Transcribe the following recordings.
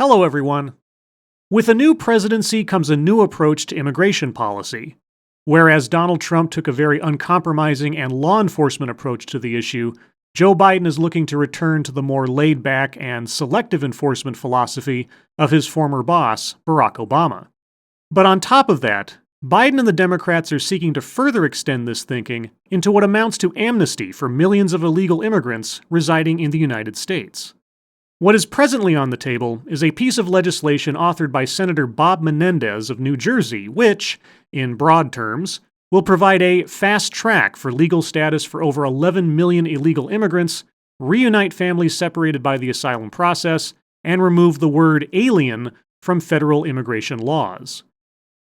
Hello, everyone. With a new presidency comes a new approach to immigration policy. Whereas Donald Trump took a very uncompromising and law enforcement approach to the issue, Joe Biden is looking to return to the more laid-back and selective enforcement philosophy of his former boss, Barack Obama. But on top of that, Biden and the Democrats are seeking to further extend this thinking into what amounts to amnesty for millions of illegal immigrants residing in the United States. What is presently on the table is a piece of legislation authored by Senator Bob Menendez of New Jersey, which, in broad terms, will provide a fast track for legal status for over 11 million illegal immigrants, reunite families separated by the asylum process, and remove the word alien from federal immigration laws.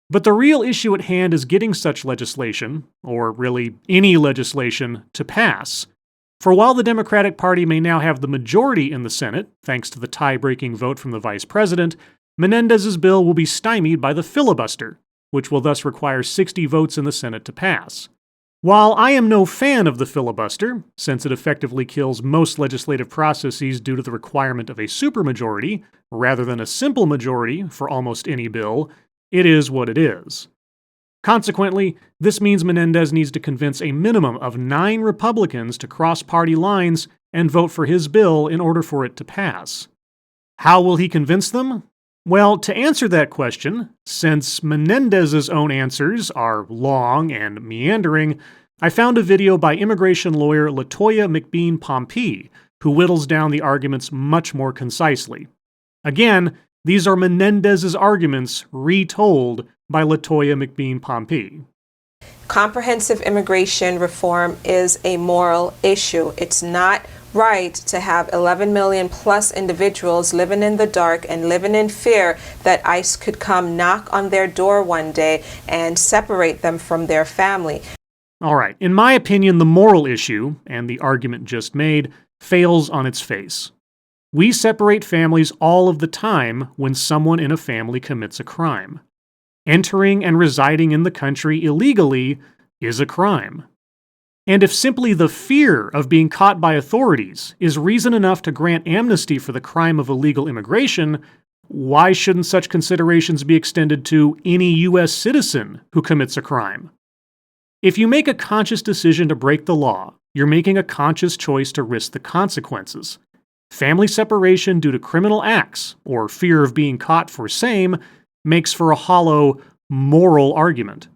But the real issue at hand is getting such legislation, or really any legislation, to pass. For while the Democratic Party may now have the majority in the Senate, thanks to the tie-breaking vote from the Vice President, Menendez's bill will be stymied by the filibuster, which will thus require 60 votes in the Senate to pass. While I am no fan of the filibuster, since it effectively kills most legislative processes due to the requirement of a supermajority, rather than a simple majority for almost any bill, it is what it is. Consequently, this means Menendez needs to convince a minimum of 9 Republicans to cross party lines and vote for his bill in order for it to pass. How will he convince them? Well, to answer that question, since Menendez's own answers are long and meandering, I found a video by immigration lawyer Latoya McBean-Pompey, who whittles down the arguments much more concisely. Again, these are Menendez's arguments retold by Latoya McBean-Pompey. Comprehensive immigration reform is a moral issue. It's not right to have 11 million plus individuals living in the dark and living in fear that ICE could come knock on their door one day and separate them from their family. All right, in my opinion, the moral issue, and the argument just made, fails on its face. We separate families all of the time when someone in a family commits a crime. Entering and residing in the country illegally is a crime. And if simply the fear of being caught by authorities is reason enough to grant amnesty for the crime of illegal immigration, why shouldn't such considerations be extended to any U.S. citizen who commits a crime? If you make a conscious decision to break the law, you're making a conscious choice to risk the consequences. Family separation due to criminal acts, or fear of being caught for same, makes for a hollow, moral argument.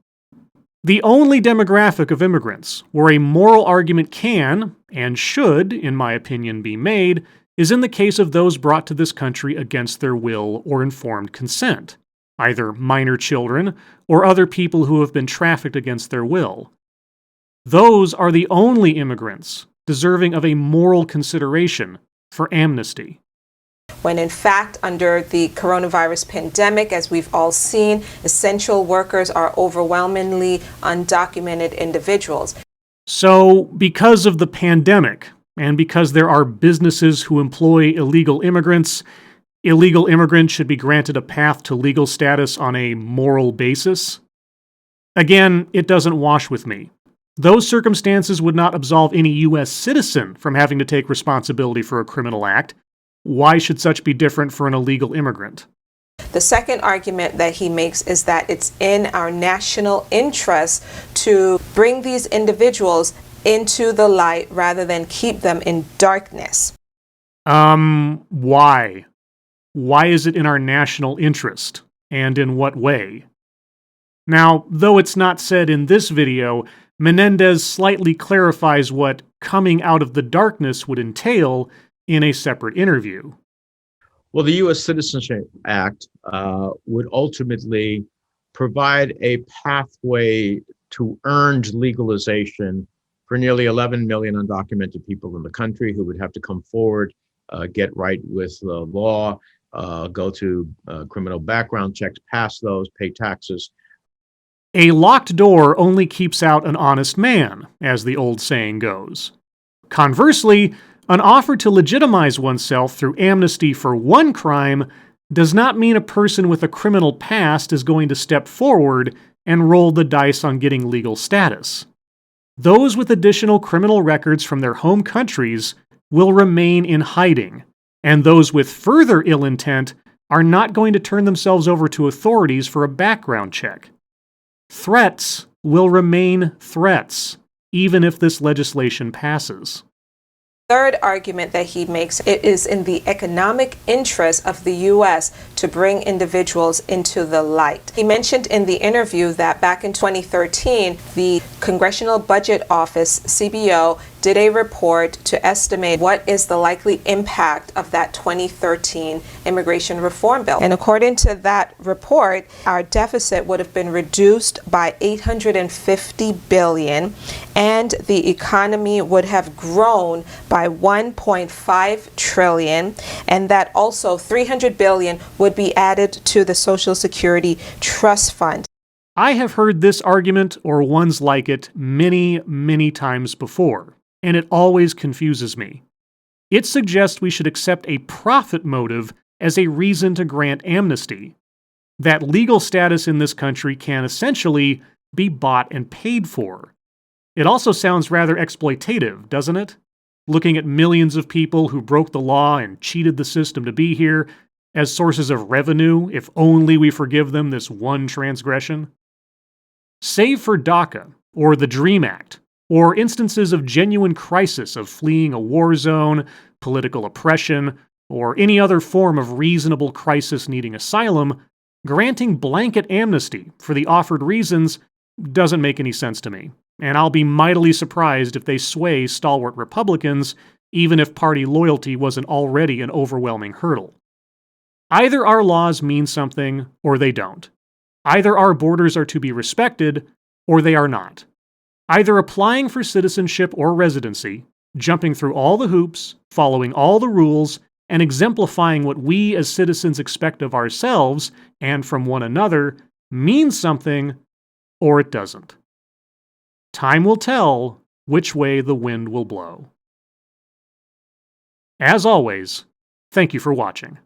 The only demographic of immigrants where a moral argument can, and should, in my opinion, be made, is in the case of those brought to this country against their will or informed consent, either minor children or other people who have been trafficked against their will. Those are the only immigrants deserving of a moral consideration for amnesty. When in fact, under the coronavirus pandemic, as we've all seen, essential workers are overwhelmingly undocumented individuals. So, because of the pandemic, and because there are businesses who employ illegal immigrants should be granted a path to legal status on a moral basis? Again, it doesn't wash with me. Those circumstances would not absolve any U.S. citizen from having to take responsibility for a criminal act. Why should such be different for an illegal immigrant? The second argument that he makes is that it's in our national interest to bring these individuals into the light rather than keep them in darkness. Why? Why is it in our national interest? And in what way? Now, though it's not said in this video, Menendez slightly clarifies what coming out of the darkness would entail in a separate interview. Well, the U.S. Citizenship Act would ultimately provide a pathway to earned legalization for nearly 11 million undocumented people in the country who would have to come forward, get right with the law, go through criminal background checks, pass those, pay taxes. A locked door only keeps out an honest man, as the old saying goes. Conversely, an offer to legitimize oneself through amnesty for one crime does not mean a person with a criminal past is going to step forward and roll the dice on getting legal status. Those with additional criminal records from their home countries will remain in hiding, and those with further ill intent are not going to turn themselves over to authorities for a background check. Threats will remain threats, even if this legislation passes. Third argument that he makes, it is in the economic interest of the U.S. to bring individuals into the light. He mentioned in the interview that back in 2013, the Congressional Budget Office, CBO, did a report to estimate what is the likely impact of that 2013 immigration reform bill. And according to that report, our deficit would have been reduced by $850 billion, and the economy would have grown by $1.5 trillion, and that also $300 billion would be added to the Social Security Trust Fund. I have heard this argument or ones like it many, many times before, and it always confuses me. It suggests we should accept a profit motive as a reason to grant amnesty, that legal status in this country can essentially be bought and paid for. It also sounds rather exploitative, doesn't it? Looking at millions of people who broke the law and cheated the system to be here as sources of revenue if only we forgive them this one transgression. Save for DACA, or the DREAM Act, or instances of genuine crisis of fleeing a war zone, political oppression, or any other form of reasonable crisis needing asylum, granting blanket amnesty for the offered reasons doesn't make any sense to me, and I'll be mightily surprised if they sway stalwart Republicans, even if party loyalty wasn't already an overwhelming hurdle. Either our laws mean something, or they don't. Either our borders are to be respected, or they are not. Either applying for citizenship or residency, jumping through all the hoops, following all the rules, and exemplifying what we as citizens expect of ourselves and from one another means something, or it doesn't. Time will tell which way the wind will blow. As always, thank you for watching.